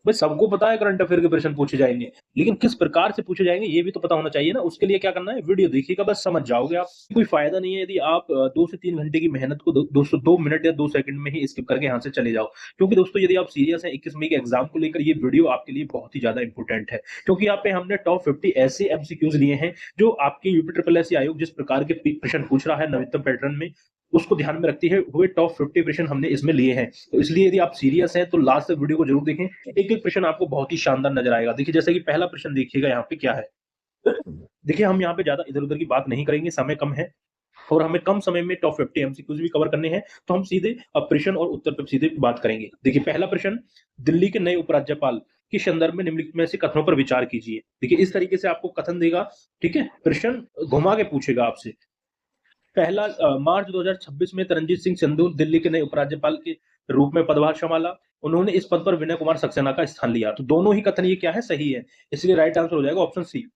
भाई सबको पता है करंट अफेयर के प्रश्न पूछे जाएंगे, लेकिन किस प्रकार से पूछे जाएंगे ये भी तो पता होना चाहिए ना। उसके लिए क्या करना है, वीडियो देखिएगा, बस समझ जाओगे आप। कोई फायदा नहीं है यदि आप 2 से 3 घंटे की मेहनत को 2 मिनट या 2 सेकंड में ही स्किप करके यहाँ से चले जाओ। क्योंकि दोस्तों यदि आप सीरियस हैं 21 मई के एग्जाम को लेकर, ये वीडियो आपके लिए बहुत ही ज्यादा इंपॉर्टेंट है। क्योंकि यहाँ पे हमने टॉप 50 ऐसे एमसीक्यूज लिए हैं जो आपके यूपी ट्रिपल एस आयोग जिस प्रकार के प्रश्न पूछ रहा है नवीनतम पैटर्न में, उसको ध्यान में रखते हुए टॉप 50 प्रश्न हमने इसमें लिए हैं। तो इसलिए यदि आप सीरियस हैं तो लास्ट तक वीडियो को जरूर देखें। एक एक प्रश्न आपको बहुत ही शानदार नजर आएगा। देखिए जैसे कि पहला प्रश्न देखिएगा यहाँ पे क्या है। देखिए हम यहाँ पे ज्यादा इधर उधर की बात नहीं करेंगे, समय कम है और हमें कम समय में टॉप 50 एमसीक्यूज भी कवर करने हैं, तो हम सीधे अब प्रश्न और उत्तर पर सीधे बात करेंगे। देखिए पहला प्रश्न, दिल्ली के नए उपराज्यपाल के संदर्भ में निम्नलिखित में से कथनों पर विचार कीजिए। देखिए इस तरीके से आपको कथन देगा, ठीक है, प्रश्न घुमा के पूछेगा आपसे। पहला, मार्च 2026 में तरनजीत सिंह संधू दिल्ली के नए उपराज्यपाल के रूप में पदभार संभाला। उन्होंने इस पद पर विनय कुमार सक्सेना का स्थान लिया। तो दोनों ही कथन ये क्या है, सही है, इसलिए राइट आंसर हो जाएगा ऑप्शन सी।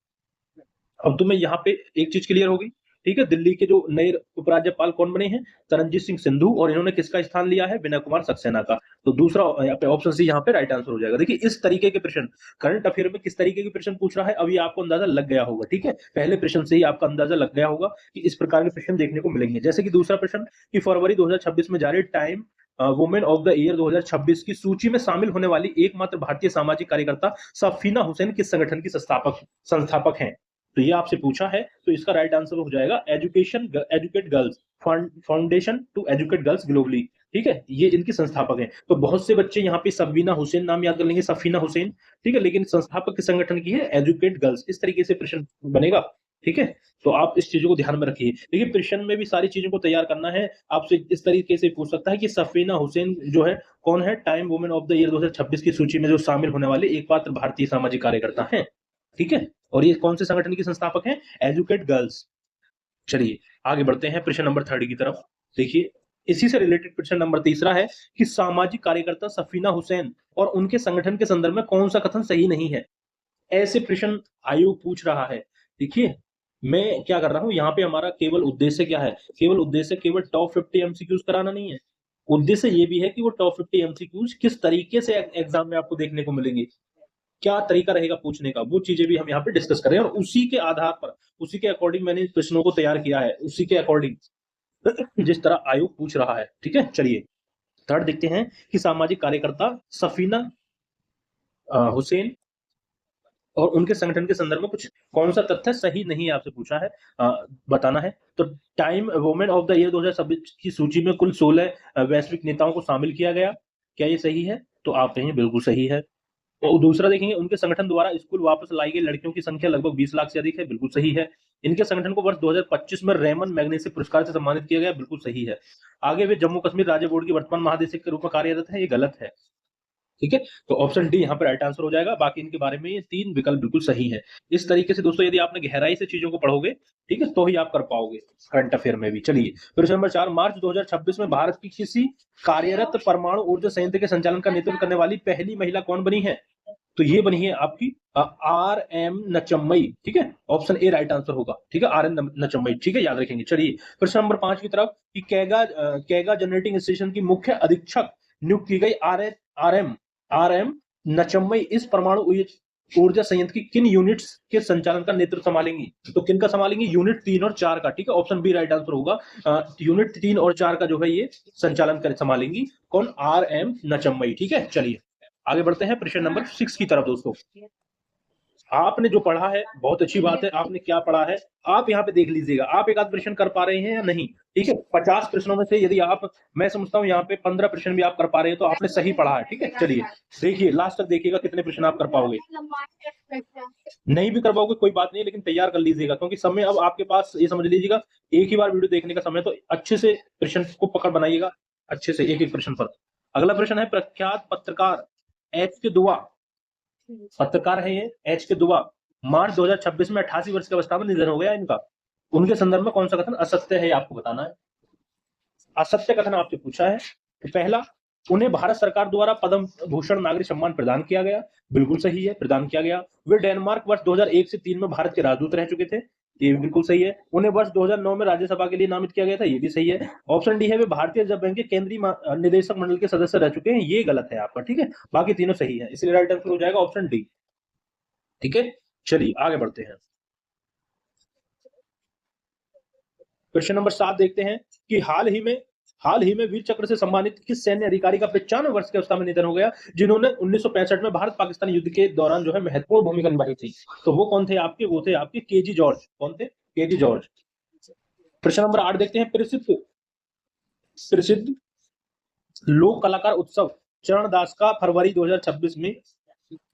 अब तुम्हें यहाँ पे एक चीज क्लियर होगी, ठीक है, दिल्ली के जो नए उपराज्यपाल कौन बने हैं, तरनजीत सिंह सिंधु, और इन्होंने किसका स्थान लिया है, विनय कुमार सक्सेना का। तो दूसरा यहाँ पे ऑप्शन सी यहाँ पे राइट आंसर हो जाएगा। देखिए इस तरीके के प्रश्न करंट अफेयर में किस तरीके के प्रश्न पूछ रहा है, अभी आपको अंदाजा लग गया होगा, ठीक है, पहले प्रश्न से ही आपका अंदाजा लग गया होगा कि इस प्रकार के प्रश्न देखने को मिलेंगे। जैसे कि दूसरा प्रश्न कि फरवरी 2026 में जारी time women of the year 2026 की सूची में शामिल होने वाली एकमात्र भारतीय सामाजिक कार्यकर्ता सफीना हुसैन किस संगठन की संस्थापक हैं। तो ये आपसे पूछा है, तो इसका राइट आंसर हो जाएगा educate girls foundation to educate girls globally, ठीक है, ये इनकी संस्थापक हैं। तो बहुत से बच्चे यहाँ पे सफीना हुसैन नाम याद कर लेंगे, सफीना हुसैन, ठीक है, लेकिन संस्थापक किस संगठन की है, एजुकेट गर्ल्स। इस तरीके से प्रश्न बनेगा, ठीक है, तो आप इस चीजों को ध्यान में रखिए। देखिए प्रश्न में भी सारी चीजों को तैयार करना है, आपसे इस तरीके से पूछ सकता है कि सफीना हुसैन जो है कौन है, time women of the year 2026 की सूची में जो शामिल होने वाले एकमात्र भारतीय सामाजिक कार्यकर्ता है, ठीक है, और ये कौन से संगठन की संस्थापक हैं, एजुकेट गर्ल्स। चलिए आगे बढ़ते हैं प्रश्न नंबर 3 की तरफ। देखिए इसी से रिलेटेड प्रश्न नंबर तीसरा है कि सामाजिक कार्यकर्ता सफीना हुसैन और उनके संगठन के संदर्भ में कौन सा कथन सही नहीं है। ऐसे प्रश्न आयोग पूछ रहा है। देखिए मैं क्या कर रहा हूं यहाँ पे, हमारा केवल उद्देश्य क्या है, केवल उद्देश्य केवल टॉप 50 एमसीक्यूज कराना नहीं है, उद्देश्य ये भी है कि वो टॉप 50 एमसीक्यूज किस तरीके से एग्जाम में आपको देखने को मिलेंगे, क्या तरीका रहेगा पूछने का, वो चीजें भी हम यहाँ पे डिस्कस कर रहे हैं। और उसी के आधार पर, उसी के अकॉर्डिंग मैंने प्रश्नों को तैयार किया है, उसी के अकॉर्डिंग जिस तरह आयोग पूछ रहा है, ठीक है। चलिए थर्ड देखते हैं कि सामाजिक कार्यकर्ता सफीना हुसैन और उनके संगठन के संदर्भ में कुछ कौन सा तथ्य सही नहीं है, आपसे पूछा है, बताना है। तो time women of the year 2026 की सूची में कुल 16 वैश्विक नेताओं को शामिल किया गया, क्या ये सही है, तो आप कहेंगे बिल्कुल सही है। और दूसरा देखेंगे, उनके संगठन द्वारा स्कूल वापस लाई गई लड़कियों की संख्या लगभग 20 लाख से अधिक है, बिल्कुल सही है। इनके संगठन को वर्ष 2025 में रेमन मैग्नेसी पुरस्कार से सम्मानित किया गया, बिल्कुल सही है। आगे वे जम्मू कश्मीर राज्य बोर्ड की वर्तमान महानिदेशक के रूप में कार्यरत है, ये गलत है, ठीक है। तो ऑप्शन डी यहाँ पे राइट आंसर हो जाएगा। बाकी इनके बारे में ये 3 विकल्प बिल्कुल सही है। इस तरीके से दोस्तों यदि आपने गहराई से चीजों को पढ़ोगे, ठीक है, तो ही आप कर पाओगे करंट अफेयर में भी। चलिए प्रश्न नंबर 4, मार्च 2026 में भारत की किसी कार्यरत परमाणु ऊर्जा संयंत्र के संचालन का नेतृत्व करने वाली पहली महिला कौन बनी है, तो ये बनी है आपकी आर एम नचम्मई, ठीक है, ऑप्शन ए राइट आंसर होगा, ठीक है, आर एम नचम्मई, ठीक है, याद रखेंगे। चलिए प्रश्न नंबर 5 की तरफ कि कैगा जनरेटिंग स्टेशन की मुख्य अधीक्षक नियुक्त की गई आर एम नचम्मई इस परमाणु ऊर्जा संयंत्र की किन यूनिट्स के संचालन का नेतृत्व संभालेंगी, तो किन का संभालेंगी, यूनिट 3 और 4 का, ठीक है, ऑप्शन बी राइट आंसर होगा। यूनिट 3 और 4 का जो है ये संचालन कर संभालेंगी कौन, आर एम नचम्मई, ठीक है। चलिए आगे बढ़ते हैं प्रश्न नंबर 6 की तरफ। दोस्तों आपने जो पढ़ा है बहुत अच्छी बात है, आपने क्या पढ़ा है आप यहाँ पे देख लीजिएगा, आप एक आध प्रश्न कर पा रहे हैं या नहीं, ठीक है, 50 प्रश्नों में से यदि आप, मैं समझता हूँ यहाँ पे 15 प्रश्न भी आप कर पा रहे हैं तो आपने सही पढ़ा है, ठीक है। चलिए देखिए लास्ट तक देखिएगा कितने प्रश्न आप कर पाओगे, नहीं भी कर पाओगे कोई बात नहीं, लेकिन तैयार कर लीजिएगा, क्योंकि समय अब आपके पास, ये समझ लीजिएगा एक ही बार वीडियो देखने का समय, तो अच्छे से प्रश्न को पकड़ बनाइएगा, अच्छे से एक एक प्रश्न पर। अगला प्रश्न है, प्रख्यात पत्रकार एच के दुआ, पत्रकार है ये एच के दुआ, मार्च 2026 में 88 वर्ष की अवस्था में निधन हो गया इनका, उनके संदर्भ में कौन सा कथन असत्य है, आपको बताना है। असत्य कथन आपसे पूछा है, तो पहला, उन्हें भारत सरकार द्वारा पद्म भूषण नागरिक सम्मान प्रदान किया गया, बिल्कुल सही है, प्रदान किया गया। वे डेनमार्क वर्ष 2001 से 3 में भारत के राजदूत रह चुके थे, ये भी बिल्कुल सही है। उन्हें वर्ष 2009 में राज्यसभा के लिए नामित किया गया था, ये भी सही है। ऑप्शन डी है वे भारतीय रिजर्व बैंक के केंद्रीय निदेशक मंडल के सदस्य रह चुके हैं, ये गलत है आपका, ठीक है। बाकी तीनों सही है, इसलिए राइट आंसर हो जाएगा ऑप्शन डी, ठीक है। चलिए आगे बढ़ते हैं। क्वेश्चन नंबर 7 देखते हैं कि हाल ही में वीर चक्र से सम्मानित किस सैन्य अधिकारी का 95 वर्ष की अवस्था में निधन हो गया, जिन्होंने 1965 में भारत पाकिस्तान युद्ध के दौरान जो है महत्वपूर्ण भूमिका निभाई थी। तो वो कौन थे आपके? वो थे आपके केजी जॉर्ज। कौन थे? KG George. प्रश्न नंबर 8 देखते हैं। प्रसिद्ध लोक कलाकार उत्सव चरण दास का फरवरी 2026 में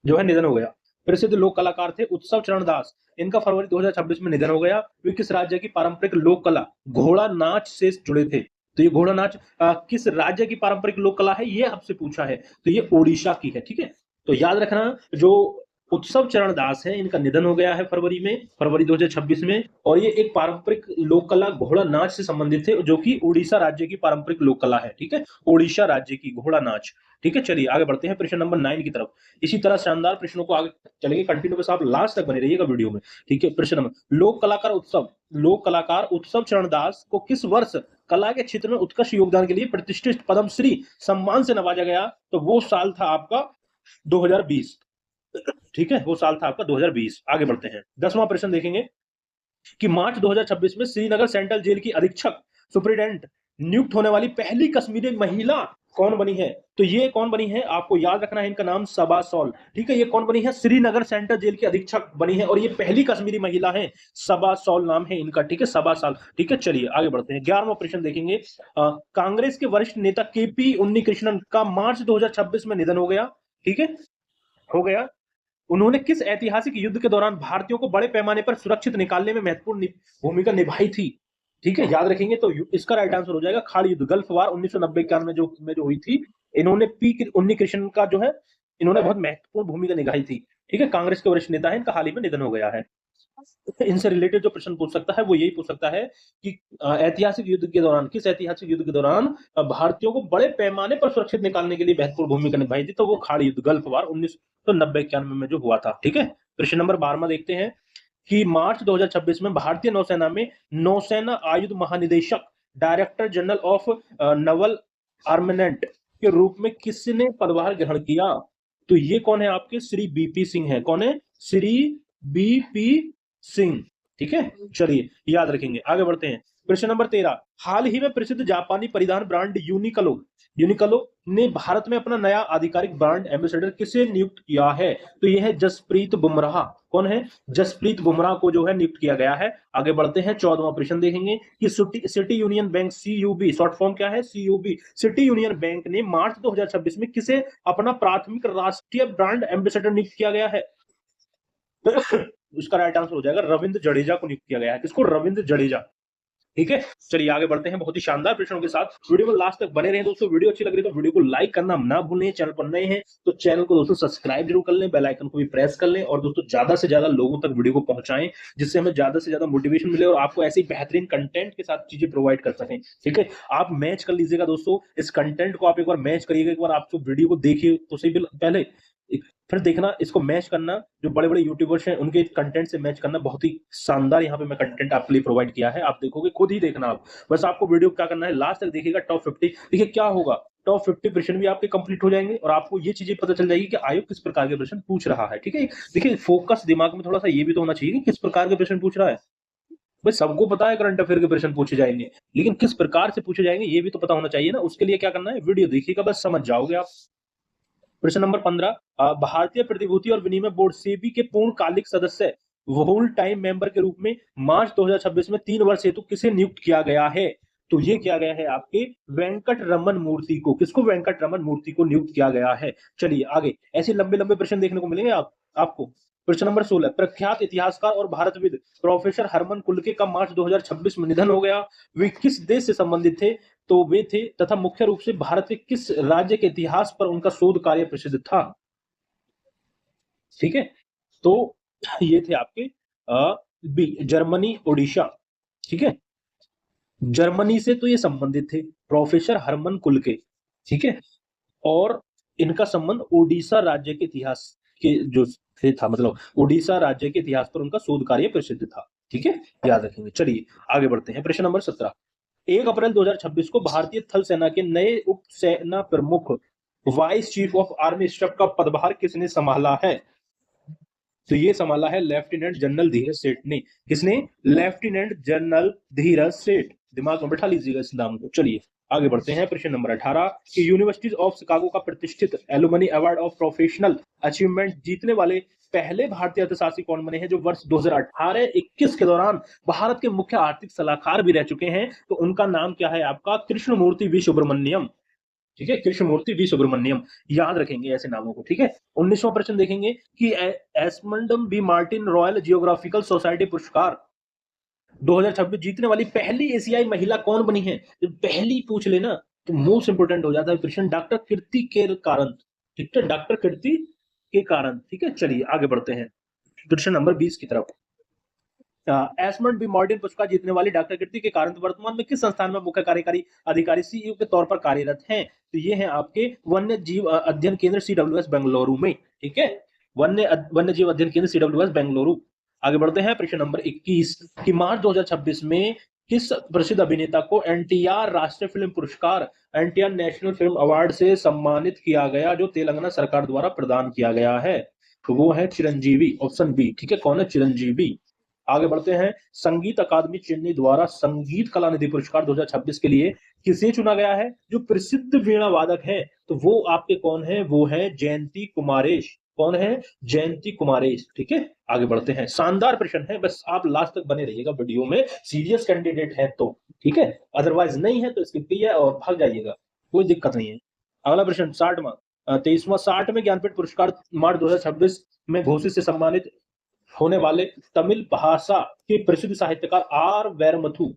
जो है निधन हो गया। प्रसिद्ध लोक कलाकार थे उत्सव चरण दास, इनका फरवरी 2026 में निधन हो गया। वे किस राज्य की पारंपरिक लोक कला घोड़ा नाच से जुड़े थे? तो ये घोड़ा नाच किस राज्य की पारंपरिक लोक कला है, ये आपसे पूछा है। तो ये ओडिशा की है, ठीक है। तो याद रखना, जो उत्सव चरण दास है, इनका निधन हो गया है फरवरी 2026 में, और ये एक पारंपरिक लोक कला घोड़ा नाच से संबंधित थे, जो कि ओडिशा राज्य की पारंपरिक लोक कला है, ठीक है। ओडिशा राज्य की घोड़ा नाच, ठीक है। चलिए आगे बढ़ते हैं प्रश्न नंबर 9 की तरफ। इसी तरह शानदार प्रश्नों को आगे चलेंगे कंटिन्यू, बस आप लास्ट तक बने रहिएगा वीडियो में, ठीक है। प्रश्न नंबर, लोक कलाकार उत्सव चरण दास को किस वर्ष कला के क्षेत्र में उत्कृष्ट योगदान के लिए प्रतिष्ठित पद्मश्री सम्मान से नवाजा गया? तो वो साल था आपका 2020, ठीक है। वो साल था आपका 2020। आगे बढ़ते हैं, 10वां प्रश्न देखेंगे कि मार्च 2026 में श्रीनगर सेंट्रल जेल की अधीक्षक सुप्रीडेंट नियुक्त होने वाली पहली कश्मीरी महिला कौन बनी है? तो ये कौन बनी है, आपको याद रखना है, इनका नाम सबा सॉल, ठीक है। ये कौन बनी है? श्रीनगर सेंट्रल जेल की अधीक्षक बनी है, और ये पहली कश्मीरी महिला है। सबा सॉल नाम है इनका, ठीक है, सबा सॉल, ठीक है। चलिए आगे बढ़ते हैं, 11वां प्रश्न देखेंगे। कांग्रेस के वरिष्ठ नेता केपी उन्नीकृष्णन का मार्च 2026 में निधन हो गया, ठीक है, हो गया। उन्होंने किस ऐतिहासिक युद्ध के दौरान भारतीयों को बड़े पैमाने पर सुरक्षित निकालने में महत्वपूर्ण भूमिका निभाई थी? ठीक है, याद रखेंगे। तो इसका राइट आंसर हो जाएगा खाड़ी युद्ध, गल्फ वार 1990 में जो हुई थी। इन्होंने पी उन्नीकृष्णन का जो है, इन्होंने बहुत महत्वपूर्ण भूमिका निभाई थी, ठीक है। कांग्रेस के वरिष्ठ नेता है, इनका हाल ही में निधन हो गया है। इनसे रिलेटेड जो प्रश्न पूछ सकता है वो यही पूछ सकता है कि ऐतिहासिक युद्ध के दौरान, किस ऐतिहासिक युद्ध के दौरान भारतीयों को बड़े पैमाने पर सुरक्षित निकालने के लिए महत्वपूर्ण भूमिका निभाई थी? तो वो खाड़ी युद्ध, गल्फ वार 1990-91 में जो हुआ था, ठीक है। प्रश्न नंबर 12 देखते हैं कि मार्च 2026 में भारतीय नौसेना में नौसेना आयुध महानिदेशक डायरेक्टर जनरल ऑफ नवल आर्मेनेंट के रूप में किसने पदभार ग्रहण किया? तो ये कौन है आपके? श्री बीपी सिंह है। कौन है? श्री बीपी सिंह, ठीक है। चलिए याद रखेंगे, आगे बढ़ते हैं। प्रश्न नंबर 13, हाल ही में प्रसिद्ध जापानी परिधान ब्रांड यूनिक्लो ने भारत में अपना नया आधिकारिक ब्रांड एम्बेसडर किसे नियुक्त किया है? तो यह है जसप्रीत बुमराह। कौन है? जसप्रीत बुमराह को जो है नियुक्त किया गया है। आगे बढ़ते हैं, 14वां प्रश्न देखेंगे कि City Union Bank CUB, short form क्या है? सीयूबी, सिटी यूनियन बैंक ने मार्च 2026 में किसे अपना प्राथमिक राष्ट्रीय ब्रांड एम्बेसडर नियुक्त किया गया है? उसका राइट आंसर हो जाएगा रविंद्र जडेजा को नियुक्त किया गया है। किसको? रविंद्र जडेजा, ठीक है। चलिए आगे बढ़ते हैं बहुत ही शानदार प्रश्नों के साथ। वीडियो को लास्ट तक बने रहें दोस्तों। वीडियो अच्छी लग रही है तो वीडियो को लाइक करना ना भूलें। चैनल पर नए हैं तो चैनल को दोस्तों सब्सक्राइब जरूर कर लें, बेल आइकन को भी प्रेस कर लें, और दोस्तों ज्यादा से ज्यादा लोगों तक वीडियो को पहुंचाएं, जिससे हमें ज्यादा से ज्यादा मोटिवेशन मिले और आपको ऐसी बेहतरीन कंटेंट के साथ चीजें प्रोवाइड कर सकें, ठीक है। आप मैच कर लीजिएगा दोस्तों, इस कंटेंट को आप एक बार मैच करिएगा, एक बार आप जो वीडियो को देखिए तो सही, पहले फिर देखना, इसको मैच करना, जो बड़े बड़े यूट्यूबर्स हैं उनके कंटेंट से मैच करना। बहुत ही शानदार यहाँ पे मैं कंटेंट आपके लिए प्रोवाइड किया है, आप देखोगे, खुद ही देखना आप। बस आपको वीडियो क्या करना है, लास्ट तक देखिएगा। टॉप 50 देखिए क्या होगा, टॉप 50 प्रश्न भी आपके कंप्लीट हो जाएंगे, और आपको ये चीजें पता चल जाएगी कि आयोग किस प्रकार के प्रश्न पूछ रहा है, ठीक है। देखिए फोकस दिमाग में थोड़ा सा ये भी तो होना चाहिए कि किस प्रकार के प्रश्न पूछ रहा है। भाई सबको पता है करंट अफेयर के प्रश्न पूछे जाएंगे, लेकिन किस प्रकार से पूछे जाएंगे ये भी तो पता होना चाहिए ना। उसके लिए क्या करना है, वीडियो देखिएगा, बस समझ जाओगे आप। प्रश्न नंबर 15, भारतीय प्रतिभूति और विनिमय बोर्ड सेबी के पूर्णकालिक सदस्य होल टाइम मेंबर के रूप में मार्च 2026 में 3 वर्ष हेतु किसे नियुक्त किया गया है? तो ये किया गया है आपके वेंकट रमन मूर्ति को। किसको? वेंकट रमन मूर्ति को नियुक्त किया गया है। चलिए आगे, ऐसे लंबे लंबे प्रश्न देखने को मिलेंगे आपको। प्रश्न नंबर 16, प्रख्यात इतिहासकार और भारतविद प्रोफेसर हरमन कुलके का मार्च 2026 में निधन हो गया। वे किस देश से संबंधित थे? तो वे थे, तथा मुख्य रूप से भारत के किस राज्य के इतिहास पर उनका शोध कार्य प्रसिद्ध था? ठीक है, तो ये थे आपके जर्मनी, ओडिशा, ठीक है। जर्मनी से तो ये संबंधित थे, प्रोफेसर हरमन कुलके, ठीक है। और इनका संबंध ओडिशा राज्य के इतिहास के जो से था, मतलब ओडिशा राज्य के इतिहास पर उनका शोध कार्य प्रसिद्ध था। ठीक है, याद रखेंगे। चलिए आगे बढ़ते हैं। प्रश्न नंबर 17, 1 अप्रैल 2026 को भारतीय थल सेना के नए उप सेना प्रमुख vice chief of army staff का पदभार किसने संभाला है? तो ये संभाला है लेफ्टिनेंट जनरल धीरज सेठ ने। किसने? लेफ्टिनेंट जनरल धीरज सेठ। दिमाग में बैठा लीजिएगा इस नाम को। चलिए आगे बढ़ते हैं। प्रश्न नंबर 18 कि यूनिवर्सिटीज ऑफ शिकागो का प्रतिष्ठित alumni award of professional achievement जीतने वाले पहले भारतीय अर्थशास्त्री कौन बने हैं, जो वर्ष 2018-21 के दौरान भारत के मुख्य आर्थिक सलाहकार भी रह चुके हैं? तो उनका नाम क्या है आपका? कृष्णमूर्ति वी सुब्रमण्यम। ठीक है, कृष्णमूर्ति वी सुब्रमण्यम, याद रखेंगे ऐसे नामों को। ठीक है, 19वां प्रश्न देखेंगे कि एस्मंडम B Martin Royal Geographical Society पुरस्कार 2026 जीतने वाली पहली एशियाई महिला कौन बनी है? जब पहली पूछ लेना तो मोस्ट इंपोर्टेंट हो जाता है प्रश्न। डॉक्टर कीर्ति के कारण। ठीक है, डॉक्टर कीर्ति के कारण। ठीक है, चलिए आगे बढ़ते हैं प्रश्न नंबर 20 की तरफ। एस्मंड बी मार्टिन पुरस्कार जीतने वाली डॉक्टर कीर्ति के कारण वर्तमान में किस संस्थान में मुख्य कार्यकारी अधिकारी सीईओ के तौर पर कार्यरत हैं? तो ये हैं आपके वन्य जीव अध्ययन केंद्र सीडब्ल्यूएस बेंगलुरु में। ठीक है, वन्य जीव अध्ययन केंद्र सीडब्ल्यूएस बेंगलुरु। आगे बढ़ते हैं प्रश्न नंबर 21 कि मार्च 2026 में किस प्रसिद्ध अभिनेता को एनटीआर राष्ट्रीय फिल्म पुरस्कार, एनटीआर नेशनल फिल्म अवार्ड से सम्मानित किया गया, जो तेलंगाना सरकार द्वारा प्रदान किया गया है? तो वो है चिरंजीवी, ऑप्शन बी। ठीक है, कौन है? चिरंजीवी। आगे बढ़ते हैं। संगीत अकादमी चेन्नई द्वारा संगीत कला निधि पुरस्कार 2026 के लिए किसे चुना गया है, जो प्रसिद्ध वीणा वादक है? तो वो आपके कौन है? वो है जयंती कुमारेश। कौन है? जयंती कुमारेश। ठीक है, आगे बढ़ते हैं। शानदार प्रश्न है, बस आप लास्ट तक बने रहिएगा वीडियो में, सीरियस कैंडिडेट है तो। ठीक है, अदरवाइज नहीं है तो स्किप कीजिए और भाग जाइएगा, कोई दिक्कत नहीं है। अगला प्रश्न 60वां 23वां 60 में ज्ञानपीठ पुरस्कार मार्च 2026 में घोषित से सम्मानित होने वाले तमिल भाषा के प्रसिद्ध साहित्यकार आर वैरमुथु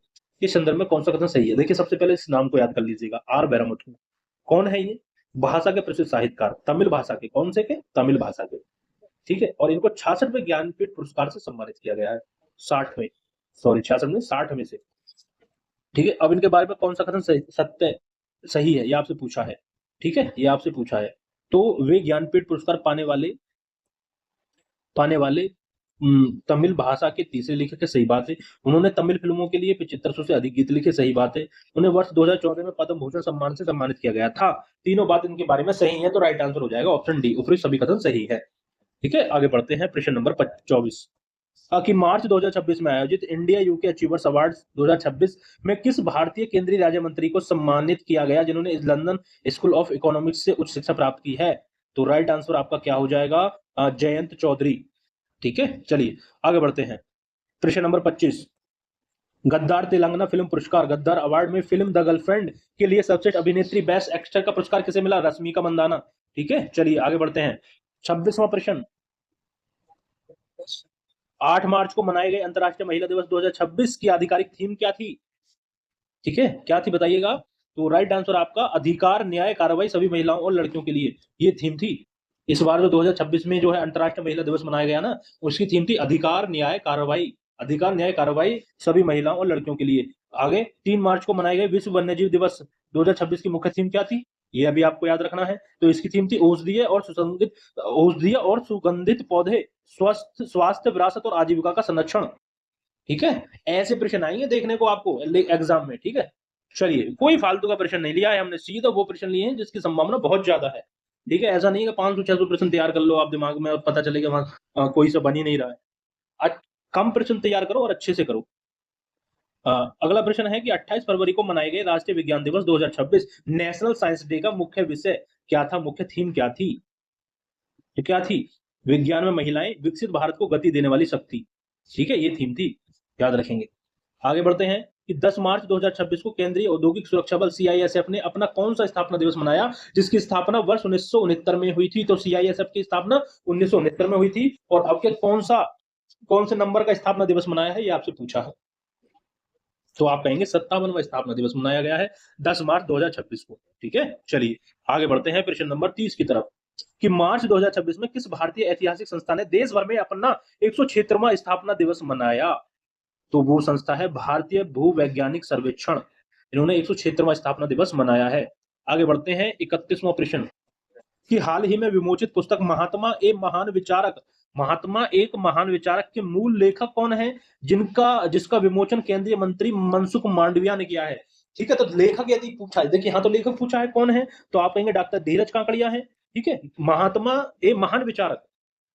के संदर्भ में कौन सा कथन सही है? देखिए सबसे पहले इस नाम को याद कर लीजिएगा, आर वैरमुथु। कौन है ये? भाषा के प्रसिद्ध साहित्यकार, तमिल भाषा के। कौन से के? तमिल भाषा के। ठीक है, और इनको 66वें ज्ञानपीठ पुरस्कार से सम्मानित किया गया है। 60वें, सॉरी 66 में, 60 में से। ठीक है, अब इनके बारे में कौन सा कथन सत्य सही है, ये आपसे पूछा है। ठीक है, ये आपसे पूछा है। तो वे ज्ञानपीठ पुरस्कार पाने वाले तमिल भाषा के तीसरे लेखक है, सही बात है। उन्होंने तमिल फिल्मों के लिए 7500 से अधिक गीत लिखे, सही बात है। उन्हें वर्ष 2014 में पद्म भूषण सम्मान से सम्मानित किया गया था। तीनों बात इनके बारे में सही है, तो राइट आंसर हो जाएगा ऑप्शन डी, ऊपरी सभी कथन सही है। ठीक है, आगे बढ़ते हैं। प्रश्न नंबर 24 कि मार्च 2026 में आयोजित इंडिया यूके अचीवर्स अवार्ड 2026 में किस भारतीय केंद्रीय राज्य मंत्री को सम्मानित किया गया, जिन्होंने लंदन स्कूल ऑफ इकोनॉमिक्स से उच्च शिक्षा प्राप्त की है? तो राइट आंसर आपका क्या हो जाएगा? जयंत चौधरी। ठीक है, चलिए आगे बढ़ते हैं। प्रश्न नंबर 25 गद्दार तेलंगाना फिल्म पुरस्कार, गद्दार अवार्ड में फिल्म द गर्लफ्रेंड के लिए सर्वश्रेष्ठ अभिनेत्री बेस्ट एक्टर का पुरस्कार किसे मिला? रश्मिका मंदाना। ठीक है, चलिए आगे बढ़ते हैं। 26वां प्रश्न 8 मार्च को मनाए गए अंतर्राष्ट्रीय महिला दिवस 2026 की आधिकारिक थीम क्या थी? ठीक है, क्या थी बताइएगा? तो राइट आंसर आपका अधिकार, न्याय, कार्रवाई सभी महिलाओं और लड़कियों के लिए, ये थीम थी। इस बार जो 2026 में जो है अंतर्राष्ट्रीय महिला दिवस मनाया गया ना, उसकी थीम थी अधिकार, न्याय, कार्रवाई। अधिकार, न्याय, कार्रवाई सभी महिलाओं और लड़कियों के लिए। आगे 3 मार्च को मनाए गए विश्व वन्यजीव दिवस 2026 की मुख्य थीम क्या थी? ये अभी आपको याद रखना है। तो इसकी थीम थी औषधीय और सुगंधित पौधे, स्वस्थ स्वास्थ्य, विरासत और आजीविका का संरक्षण। ठीक है, ऐसे प्रश्न आएंगे देखने को आपको एग्जाम में। ठीक है, चलिए कोई फालतू का प्रश्न नहीं लिया है हमने, सीधा वो प्रश्न लिए हैं जिसकी संभावना बहुत ज्यादा है। ठीक है, ऐसा नहीं है 500-600 प्रश्न तैयार कर लो आप दिमाग में और पता चलेगा वहां कोई सा बन ही नहीं रहा है। कम प्रश्न तैयार करो और अच्छे से करो। अगला प्रश्न है कि 28 फरवरी को मनाए गए राष्ट्रीय विज्ञान दिवस 2026 नेशनल साइंस डे का मुख्य विषय क्या था? मुख्य थीम क्या थी? तो क्या थी? विज्ञान में महिलाएं, विकसित भारत को गति देने वाली शक्ति। ठीक है, ये थीम थी, याद रखेंगे। आगे बढ़ते हैं कि 10 मार्च 2026 को केंद्रीय औद्योगिक सुरक्षा बल सीआईएसएफ ने अपना कौन सा स्थापना दिवस मनाया, जिसकी स्थापना वर्ष 1969 में हुई थी? तो सीआईएसएफ की स्थापना 1969 में हुई थी। और अब के कौन से नंबर का स्थापना दिवस मनाया है, ये आपसे पूछा है। तो आप कहेंगे 57वां स्थापना दिवस मनाया गया है 10 मार्च 2026 को। ठीक है, चलिए आगे बढ़ते हैं प्रश्न नंबर 30 की तरफ कि मार्च 2026 में किस भारतीय ऐतिहासिक संस्था ने देश भर में अपना 176वां स्थापना दिवस मनाया? तो वो संस्था है भारतीय भूवैज्ञानिक सर्वेक्षण। इन्होंने 176वां स्थापना दिवस मनाया है। आगे बढ़ते हैं 31वां प्रश्न कि हाल ही में विमोचित पुस्तक महात्मा ए महान विचारक महात्मा एक महान विचारक के मूल लेखक कौन है? जिसका विमोचन केंद्रीय मंत्री मनसुख मांडविया ने किया है। ठीक है, तो लेखक यदि पूछा है, देखिए हाँ, तो लेखक पूछा है कौन है, तो आप कहेंगे डॉक्टर धीरज काकड़िया है। ठीक है, महात्मा एक महान विचारक,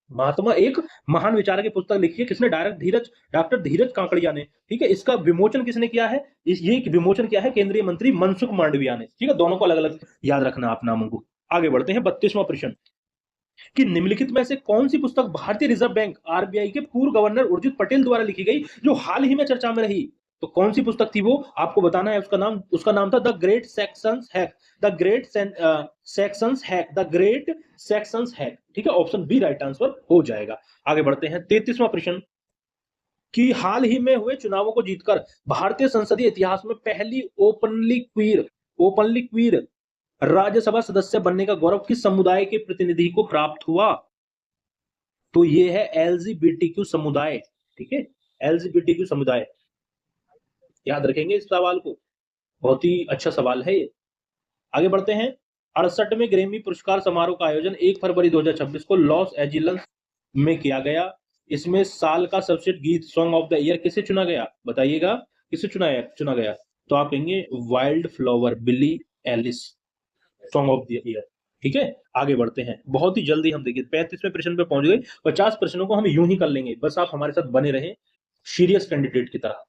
महात्मा एक महान विचारक की पुस्तक लिखी है किसने? डॉक्टर धीरज काकड़िया ने। ठीक है, इसका विमोचन किसने किया है? ये विमोचन किया है केंद्रीय मंत्री मनसुख मांडविया ने। ठीक है, दोनों को अलग अलग याद रखना आप नामों को। आगे बढ़ते हैं 32वां प्रश्न कि निम्नलिखित में से कौन सी पुस्तक भारतीय रिजर्व बैंक आरबीआई के पूर्व गवर्नर उर्जित पटेल द्वारा लिखी गई, जो हाल ही में चर्चा में रही? तो कौन सी पुस्तक थी वो आपको बताना है। उसका नाम था the great sections hack. The great sections hack. The great sections hack. ठीक है, ऑप्शन बी राइट आंसर हो जाएगा। आगे बढ़ते हैं 33वां प्रश्न कि हाल ही में हुए चुनावों को जीतकर भारतीय संसदीय इतिहास में पहली ओपनली क्वीर राज्यसभा सदस्य बनने का गौरव किस समुदाय के प्रतिनिधि को प्राप्त हुआ? तो ये है एलजीबीटीक्यू समुदाय। ठीक है, एलजीबीटीक्यू समुदाय, याद रखेंगे इस सवाल को, बहुत ही अच्छा सवाल है ये। आगे बढ़ते हैं 68वें ग्रैमी पुरस्कार समारोह का आयोजन 1 फरवरी 2026 को लॉस एंजिल्स में किया गया। इसमें साल का सर्वश्रेष्ठ गीत सॉन्ग ऑफ द ईयर किसे चुना गया? बताइएगा किसे चुना गया? तो आप कहेंगे wildflower, Billie Eilish, song of the year. ठीक है, आगे बढ़ते हैं बहुत ही जल्दी। हम देखिए 35वें प्रश्न पे पहुंच गए। 50 प्रश्नों को हम यूं ही कर लेंगे, बस आप हमारे साथ बने रहें सीरियस कैंडिडेट की तरह।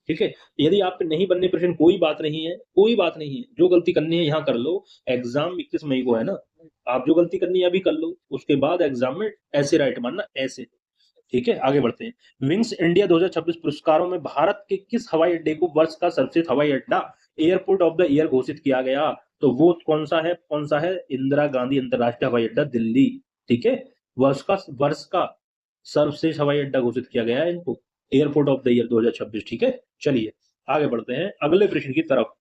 ठीक है, यदि आपके नहीं बनने प्रश्न कोई बात नहीं है, कोई बात नहीं है, जो गलती करनी है यहाँ कर लो। एग्जाम 21 मई को है ना, आप जो गलती करनी है अभी कर लो, उसके बाद एग्जाम में ऐसे राइट मानना, ऐसे। ठीक है, आगे बढ़ते हैं। विंग्स इंडिया 2026 पुरस्कारों में भारत के किस हवाई अड्डे को वर्ष का सर्वश्रेष्ठ हवाई अड्डा, एयरपोर्ट ऑफ द ईयर घोषित किया गया? तो वो कौन सा है? इंदिरा गांधी अंतरराष्ट्रीय हवाई अड्डा, दिल्ली। ठीक है, वर्ष का सर्वश्रेष्ठ हवाई अड्डा घोषित किया गया है इनको, एयरपोर्ट ऑफ द ईयर 2026। ठीक है, चलिए आगे बढ़ते हैं अगले प्रश्न की तरफ।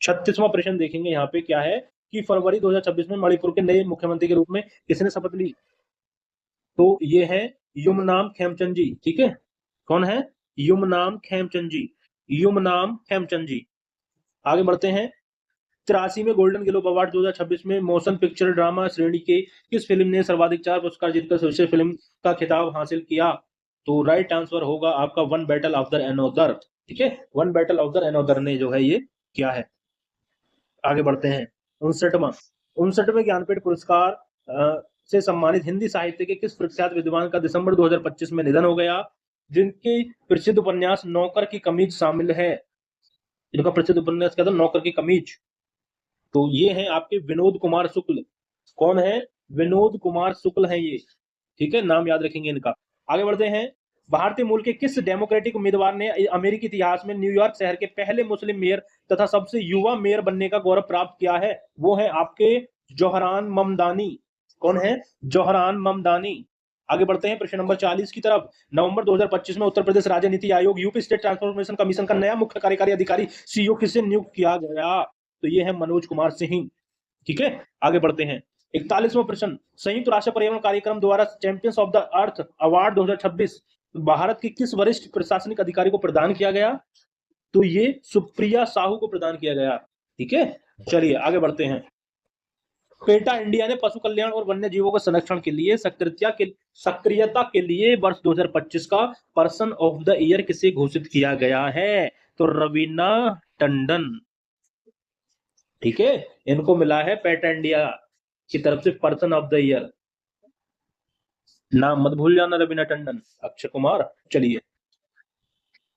36वां प्रश्न देखेंगे यहाँ पे क्या है कि फरवरी 2026 में मणिपुर के नए मुख्यमंत्री के रूप में किसने शपथ ली? तो ये है युमनाम खेमचंद जी। ठीक है, कौन है? युमनाम खेमचंद जी, युमनाम खेमचंद जी। आगे बढ़ते हैं 83 में गोल्डन ग्लोब अवार्ड 2026 में मोशन पिक्चर ड्रामा श्रेणी के किस फिल्म ने सर्वाधिक 4 पुरस्कार जीतकर सर्वश्रेष्ठ फिल्म का खिताब हासिल किया? तो राइट आंसर होगा आपका one battle of the another. ठीक है, one battle of the another ने जो है ये किया है। आगे बढ़ते हैं 59वें ज्ञानपीठ पुरस्कार से सम्मानित हिंदी साहित्य के किस प्रख्यात विद्वान का दिसंबर 2025 में निधन हो गया, जिनके प्रसिद्ध उपन्यास नौकर की कमीज शामिल है? जिनका प्रसिद्ध उपन्यास क्या था? नौकर की कमीज। तो ये है आपके विनोद कुमार शुक्ल। कौन है? विनोद कुमार शुक्ल है ये। ठीक है, नाम याद रखेंगे इनका। आगे बढ़ते हैं। भारतीय मूल के किस डेमोक्रेटिक उम्मीदवार ने अमेरिकी इतिहास में न्यूयॉर्क शहर के पहले मुस्लिम मेयर तथा सबसे युवा मेयर बनने का गौरव प्राप्त किया है? वो है आपके जोहरान ममदानी। कौन है? जोहरान ममदानी। आगे बढ़ते हैं प्रश्न नंबर 40 की तरफ। नवंबर 2025 में उत्तर प्रदेश राज्य NITI Aayog UP state transformation commission का नया मुख्य कार्यकारी अधिकारी सीईओ किसे नियुक्त किया गया? तो ये है मनोज कुमार सिंह। ठीक है, आगे बढ़ते हैं 41वां प्रश्न। संयुक्त राष्ट्र पर्यावरण कार्यक्रम द्वारा champions of the earth award 2026 Bharat के किस वरिष्ठ प्रशासनिक अधिकारी को प्रदान किया गया? तो ये सुप्रिया साहू को प्रदान किया गया। ठीक है, चलिए आगे बढ़ते हैं। पेटा इंडिया ने पशु कल्याण और वन्य जीवों के संरक्षण के लिए सक्रियता के लिए वर्ष 2025 का पर्सन ऑफ द ईयर किसे घोषित किया गया है? तो रवीना टंडन। ठीक है, इनको मिला है पेटा इंडिया की तरफ से पर्सन ऑफ द ईयर। नाम मत भूल जाना, रवीना टंडन, अक्षय कुमार। चलिए,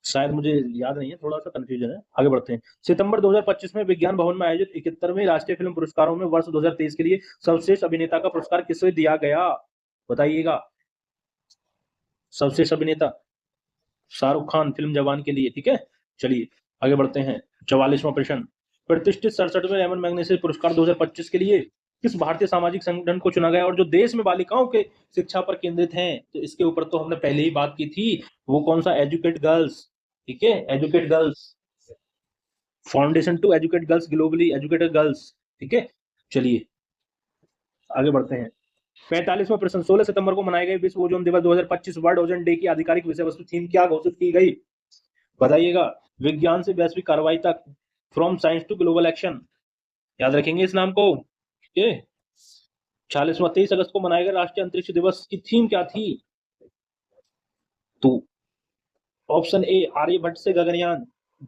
शायद मुझे याद नहीं है, थोड़ा सा कंफ्यूजन है। आगे बढ़ते हैं। सितंबर 2025 में विज्ञान भवन में आयोजित 71वें राष्ट्रीय फिल्म पुरस्कारों में वर्ष 2023 के लिए सर्वश्रेष्ठ अभिनेता का पुरस्कार किसे दिया गया? बताइएगा। सर्वश्रेष्ठ अभिनेता शाहरुख खान, फिल्म जवान के लिए। ठीक है, चलिए आगे बढ़ते हैं। 44वां प्रश्न। प्रतिष्ठित 67वें रेमन मैग्सेसे पुरस्कार 2025 के लिए किस भारतीय सामाजिक संगठन को चुना गया और जो देश में बालिकाओं के शिक्षा पर केंद्रित हैं? तो इसके ऊपर तो हमने पहले ही बात की थी। वो कौन सा? Educate girls. ठीक है, educate girls, foundation to educate girls globally, educated girls. ठीक है, चलिए आगे बढ़ते हैं। 45वां प्रश्न। 16 सितंबर को मनाए गए विश्व ओजोन दिवस 2025 वर्ल्ड ओजोन डे की आधिकारिक विषय वस्तु थीम क्या घोषित की गई? बताइएगा। विज्ञान से वैश्विक कार्रवाई तक, from science to global action. याद रखेंगे इस नाम को। ठीक है, 46वां 23 अगस्त को मनाए गए राष्ट्रीय अंतरिक्ष दिवस की थीम क्या थी? तो ऑप्शन ए आर्यभट्ट से गगनयान,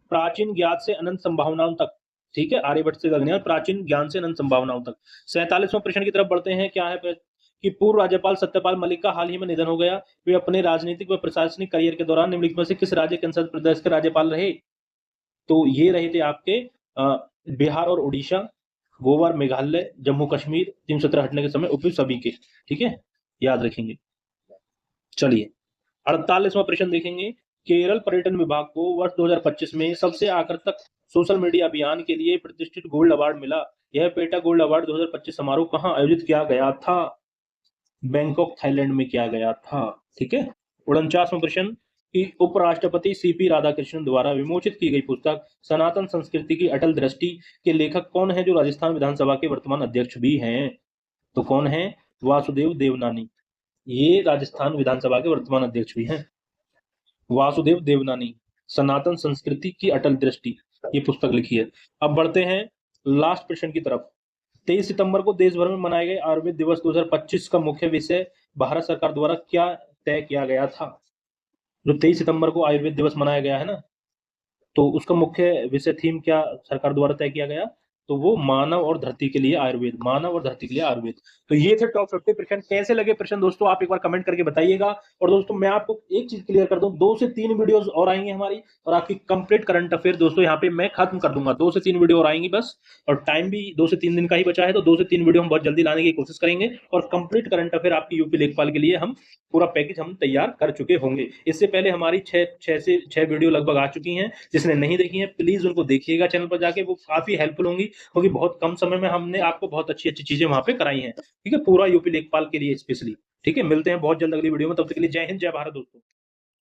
प्राचीन ज्ञात से अनंत संभावनाओं तक। ठीक है, आर्यभट्ट से गगनयान, प्राचीन ज्ञान से अनंत संभावनाओं तक। 47वां प्रश्न की तरफ बढ़ते हैं। क्या है कि पूर्व राज्यपाल सत्यपाल मलिक का हाल ही में निधन हो गया। वे अपने राजनीतिक व प्रशासनिक करियर के दौरान निम्नलिखित में से किस राज्य के संसद प्रदेश के राज्यपाल रहे? तो ये रहे थे आपके बिहार और उड़ीसा, गोवा और मेघालय, जम्मू कश्मीर, 317 हटने के समय उपयुक्त सभी के। ठीक है, याद रखेंगे। चलिए 48वां प्रश्न देखेंगे। केरल पर्यटन विभाग को वर्ष 2025 में सबसे आकर्षक सोशल मीडिया अभियान के लिए प्रतिष्ठित गोल्ड अवार्ड मिला। यह पेटा गोल्ड अवार्ड 2025 समारोह कहां आयोजित किया गया था? बैंकॉक, थाईलैंड में किया गया था। ठीक है। 49वां प्रश्न कि उपराष्ट्रपति सीपी राधाकृष्णन द्वारा विमोचित की गई पुस्तक सनातन संस्कृति की अटल दृष्टि के लेखक कौन है, जो राजस्थान विधानसभा के वर्तमान अध्यक्ष भी हैं? तो कौन है? वासुदेव देवनानी। ये राजस्थान विधानसभा के वर्तमान अध्यक्ष भी हैं, वासुदेव देवनानी। सनातन संस्कृति की अटल दृष्टि, ये पुस्तक लिखी है। अब बढ़ते हैं लास्ट प्रश्न की तरफ। 23 सितंबर को देश भर में मनाए गए आयुर्वेद दिवस 2025 का मुख्य विषय भारत सरकार द्वारा क्या तय किया गया था? जो 23 सितंबर को आयुर्वेद दिवस मनाया गया है ना, तो उसका मुख्य विषय थीम क्या सरकार द्वारा तय किया गया? तो वो मानव और धरती के लिए आयुर्वेद, मानव और धरती के लिए आयुर्वेद। तो ये थे टॉप 50 प्रश्न। कैसे लगे प्रश्न दोस्तों, आप एक बार कमेंट करके बताइएगा। और दोस्तों मैं आपको एक चीज क्लियर कर दूं, 2 से 3 वीडियोस और आएंगी हमारी, और आपकी कंप्लीट करंट अफेयर दोस्तों यहाँ पे मैं खत्म कर दूंगा। 2 से 3 वीडियो और आएंगी बस, और टाइम भी 2 से 3 दिन का ही बचा है, तो 2 से 3 वीडियो हम बहुत जल्दी लाने की कोशिश करेंगे। और कंप्लीट करंट अफेयर आपकी यूपी लेखपाल के लिए हम पूरा पैकेज हम तैयार कर चुके होंगे। इससे पहले हमारी 6 वीडियो लगभग आ चुकी हैं। जिसने नहीं देखी है प्लीज उनको देखिएगा चैनल पर जाके, वो काफी हेल्पफुल होंगी, क्योंकि बहुत कम समय में हमने आपको बहुत अच्छी अच्छी चीजें वहां पे कराई हैं। ठीक है, पूरा यूपी लेखपाल के लिए स्पेशली। ठीक है, मिलते हैं बहुत जल्द अगली वीडियो में, तब तक के लिए जय हिंद, जय भारत दोस्तों।